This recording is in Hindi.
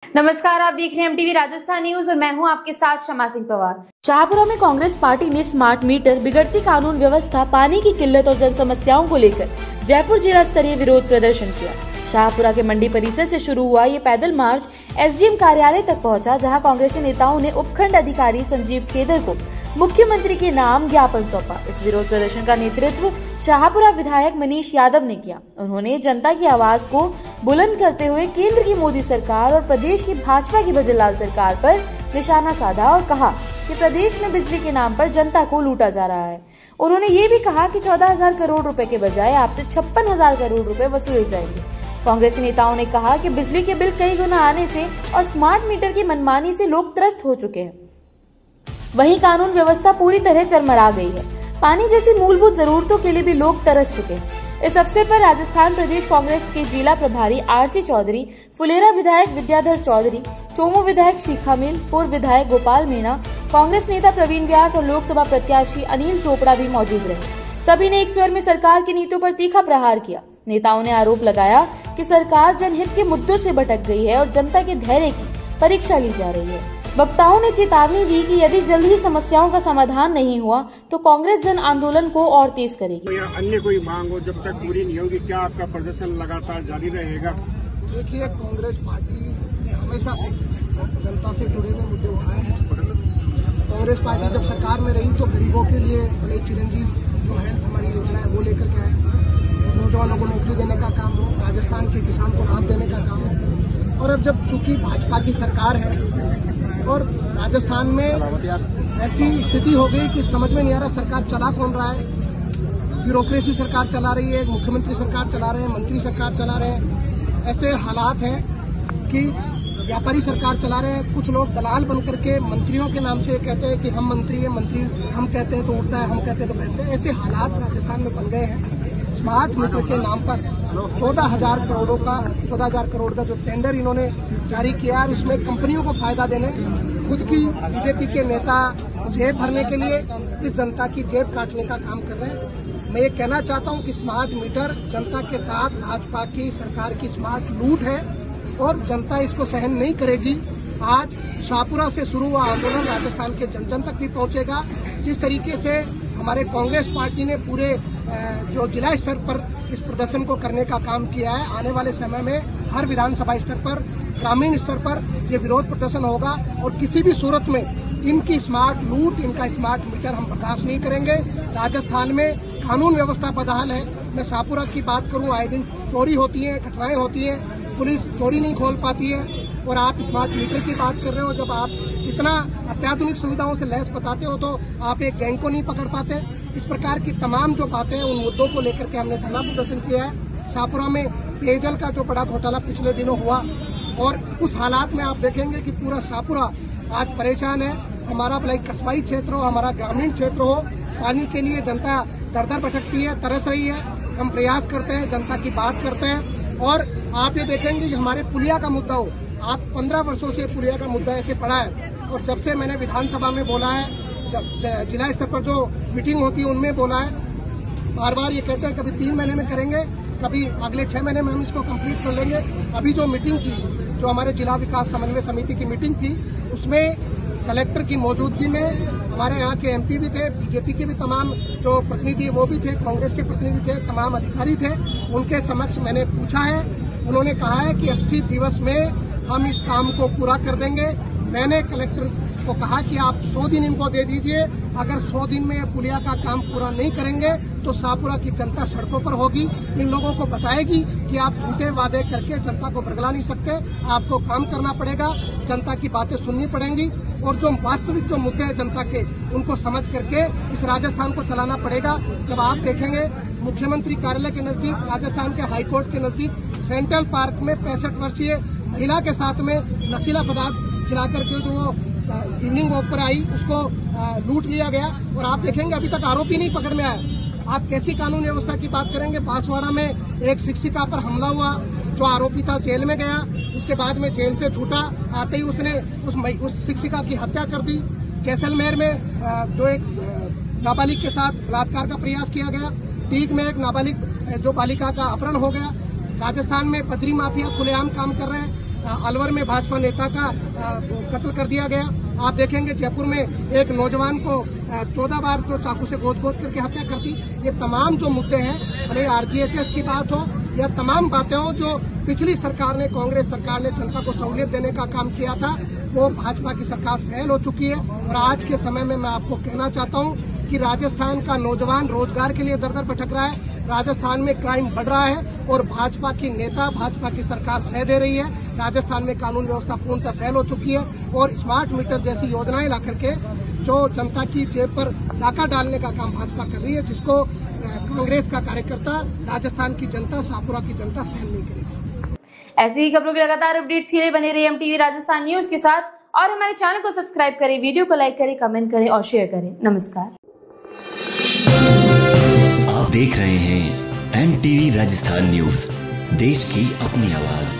नमस्कार, आप देख रहे हैं MTV राजस्थान न्यूज और मैं हूं आपके साथ शमा सिंह पवार। शाहपुरा में कांग्रेस पार्टी ने स्मार्ट मीटर, बिगड़ती कानून व्यवस्था, पानी की किल्लत और जन समस्याओं को लेकर जयपुर जिला स्तरीय विरोध प्रदर्शन किया। शाहपुरा के मंडी परिसर से शुरू हुआ ये पैदल मार्च SDM कार्यालय तक पहुंचा, जहां कांग्रेसी नेताओं ने उपखंड अधिकारी संजीव खेदर को मुख्यमंत्री के नाम ज्ञापन सौंपा। इस विरोध प्रदर्शन का नेतृत्व शाहपुरा विधायक मनीष यादव ने किया। उन्होंने जनता की आवाज को बुलंद करते हुए केंद्र की मोदी सरकार और प्रदेश की भाजपा की भजनलाल सरकार पर निशाना साधा और कहा कि प्रदेश में बिजली के नाम पर जनता को लूटा जा रहा है। उन्होंने ये भी कहा कि 14,000 करोड़ रुपए के बजाय आपसे 56,000 करोड़ रुपए वसूले जाएंगे। कांग्रेसी नेताओं ने कहा कि बिजली के बिल कई गुना आने से और स्मार्ट मीटर की मनमानी से लोग त्रस्त हो चुके हैं। वहीं कानून व्यवस्था पूरी तरह चरमरा गई है। पानी जैसी मूलभूत जरूरतों के लिए भी लोग तरस चुके हैं। इस अवसर पर राजस्थान प्रदेश कांग्रेस के जिला प्रभारी RC चौधरी, फुलेरा विधायक विद्याधर चौधरी, चोमू विधायक शिखा मिल, पूर्व विधायक गोपाल मीणा, कांग्रेस नेता प्रवीण व्यास और लोकसभा प्रत्याशी अनिल चोपड़ा भी मौजूद रहे। सभी ने एक स्वर में सरकार की नीतियों पर तीखा प्रहार किया। नेताओं ने आरोप लगाया कि सरकार जनहित के मुद्दों से भटक गई है और जनता के धैर्य की परीक्षा ली जा रही है। वक्ताओं ने चेतावनी दी कि यदि जल्द ही समस्याओं का समाधान नहीं हुआ तो कांग्रेस जन आंदोलन को और तेज करेगी। अन्य कोई मांग हो जब तक पूरी नहीं होगी, क्या आपका प्रदर्शन लगातार जारी रहेगा? देखिए, कांग्रेस पार्टी ने हमेशा से जनता से जुड़े हुए मुद्दे उठाए हैं। कांग्रेस पार्टी जब सरकार में रही तो गरीबों के लिए बड़े चिरंजीव जो हेल्थ हमारी योजना है वो लेकर के आए। नौजवानों को नौकरी देने का काम हो, राजस्थान के किसान को राहत देने का काम हो। और अब जब चूंकि भाजपा की सरकार है और राजस्थान में ऐसी स्थिति हो गई कि समझ में नहीं आ रहा सरकार चला कौन रहा है। ब्यूरोक्रेसी सरकार चला रही है, मुख्यमंत्री सरकार चला रहे हैं, मंत्री सरकार चला रहे हैं। ऐसे हालात हैं कि व्यापारी सरकार चला रहे हैं। कुछ लोग दलाल बन करके मंत्रियों के नाम से कहते हैं कि हम मंत्री हैं, मंत्री हम कहते हैं तो उठता है, हम कहते हैं तो बैठते हैं। ऐसे हालात राजस्थान में बन गए हैं। स्मार्ट मीटर के नाम पर 14,000 करोड़ का जो टेंडर इन्होंने जारी किया और उसमें कंपनियों को फायदा देने, खुद की बीजेपी के नेता जेब भरने के लिए इस जनता की जेब काटने का काम कर रहे हैं। मैं ये कहना चाहता हूं कि स्मार्ट मीटर जनता के साथ भाजपा की सरकार की स्मार्ट लूट है और जनता इसको सहन नहीं करेगी। आज शाहपुरा से शुरू हुआ आंदोलन राजस्थान के जन जन तक भी पहुंचेगा। जिस तरीके से हमारे कांग्रेस पार्टी ने पूरे जो जिला स्तर पर इस प्रदर्शन को करने का काम किया है, आने वाले समय में हर विधानसभा स्तर पर, ग्रामीण स्तर पर ये विरोध प्रदर्शन होगा और किसी भी सूरत में इनकी स्मार्ट लूट, इनका स्मार्ट मीटर हम बर्दाश्त नहीं करेंगे। राजस्थान में कानून व्यवस्था बदहाल है। मैं शाहपुरा की बात करूं, आए दिन चोरी होती है, घटनाएं होती है, पुलिस चोरी नहीं खोल पाती है। और आप स्मार्ट मीटर की बात कर रहे हो, जब आप इतना अत्याधुनिक सुविधाओं से लैस बताते हो तो आप एक गैंग को नहीं पकड़ पाते। इस प्रकार की तमाम जो बातें हैं उन मुद्दों को लेकर के हमने धरना प्रदर्शन किया है। शाहपुरा में पेयजल का जो बड़ा घोटाला पिछले दिनों हुआ और उस हालात में आप देखेंगे कि पूरा शाहपुरा आज परेशान है। हमारा भले कस्बाई क्षेत्र हो, हमारा ग्रामीण क्षेत्र हो, पानी के लिए जनता दर-दर भटकती है, तरस रही है। हम प्रयास करते हैं, जनता की बात करते हैं। और आप ये देखेंगे कि हमारे पुलिया का मुद्दा हो, आप 15 वर्षों से पुलिया का मुद्दा ऐसे पड़ा है और जब से मैंने विधानसभा में बोला है, जब जिला स्तर पर जो मीटिंग होती है उनमें बोला है, बार बार ये कहते हैं कभी 3 महीने में करेंगे, कभी अगले 6 महीने में हम इसको कंप्लीट कर लेंगे। अभी जो मीटिंग थी, जो हमारे जिला विकास समन्वय समिति की मीटिंग थी, उसमें कलेक्टर की मौजूदगी में हमारे यहाँ के MP भी थे, बीजेपी के भी तमाम जो प्रतिनिधि वो भी थे, कांग्रेस के प्रतिनिधि थे, तमाम अधिकारी थे। उनके समक्ष मैंने पूछा है, उन्होंने कहा है कि 80 दिवस में हम इस काम को पूरा कर देंगे। मैंने कलेक्टर को कहा कि आप 100 दिन इनको दे दीजिए। अगर 100 दिन में पुलिया का काम पूरा नहीं करेंगे तो शाहपुरा की जनता सड़कों पर होगी। इन लोगों को बताएगी कि आप झूठे वादे करके जनता को बरगला नहीं सकते, आपको काम करना पड़ेगा, जनता की बातें सुननी पड़ेंगी और जो वास्तविक जो मुद्दे हैं जनता के, उनको समझ करके इस राजस्थान को चलाना पड़ेगा। जब आप देखेंगे मुख्यमंत्री कार्यालय के नजदीक, राजस्थान के हाईकोर्ट के नजदीक सेंट्रल पार्क में 65 वर्षीय महिला के साथ में नशीला पदार्थ खिलाकर के जो इवनिंग वॉक पर आई उसको लूट लिया गया और आप देखेंगे अभी तक आरोपी नहीं पकड़ में आया। आप कैसी कानून व्यवस्था की बात करेंगे? बांसवाड़ा में एक शिक्षिका पर हमला हुआ, जो आरोपी था जेल में गया, उसके बाद में जेल से छूटा, आते ही उसने उस शिक्षिका की हत्या कर दी। जैसलमेर में जो एक नाबालिग के साथ बलात्कार का प्रयास किया गया। टीक में एक नाबालिग जो बालिका का अपहरण हो गया। राजस्थान में बजरी माफिया खुलेआम काम कर रहे हैं। अलवर में भाजपा नेता का कत्ल कर दिया गया। आप देखेंगे जयपुर में एक नौजवान को 14 बार जो चाकू से गोद करके हत्या कर दी। ये तमाम जो मुद्दे हैं, भले RGHS की बात हो या तमाम बातें हो जो पिछली सरकार ने, कांग्रेस सरकार ने जनता को सहूलियत देने का काम किया था, वो भाजपा की सरकार फेल हो चुकी है। और आज के समय में मैं आपको कहना चाहता हूँ कि राजस्थान का नौजवान रोजगार के लिए दर दर भटक रहा है, राजस्थान में क्राइम बढ़ रहा है और भाजपा की नेता, भाजपा की सरकार सह दे रही है। राजस्थान में कानून व्यवस्था पूर्णतः फेल हो चुकी है और स्मार्ट मीटर जैसी योजनाएं ला करके जो जनता की जेब पर डाका डालने का काम भाजपा कर रही है, जिसको कांग्रेस का कार्यकर्ता, राजस्थान की जनता, शाहपुरा की जनता सहन नहीं करेगी। ऐसी ही खबरों की लगातार अपडेट्स के लिए बने रहिए MTV राजस्थान न्यूज के साथ और हमारे चैनल को सब्सक्राइब करें, वीडियो को लाइक करें, कमेंट करें और शेयर करें। नमस्कार। आप देख रहे हैं MTV राजस्थान न्यूज, देश की अपनी आवाज।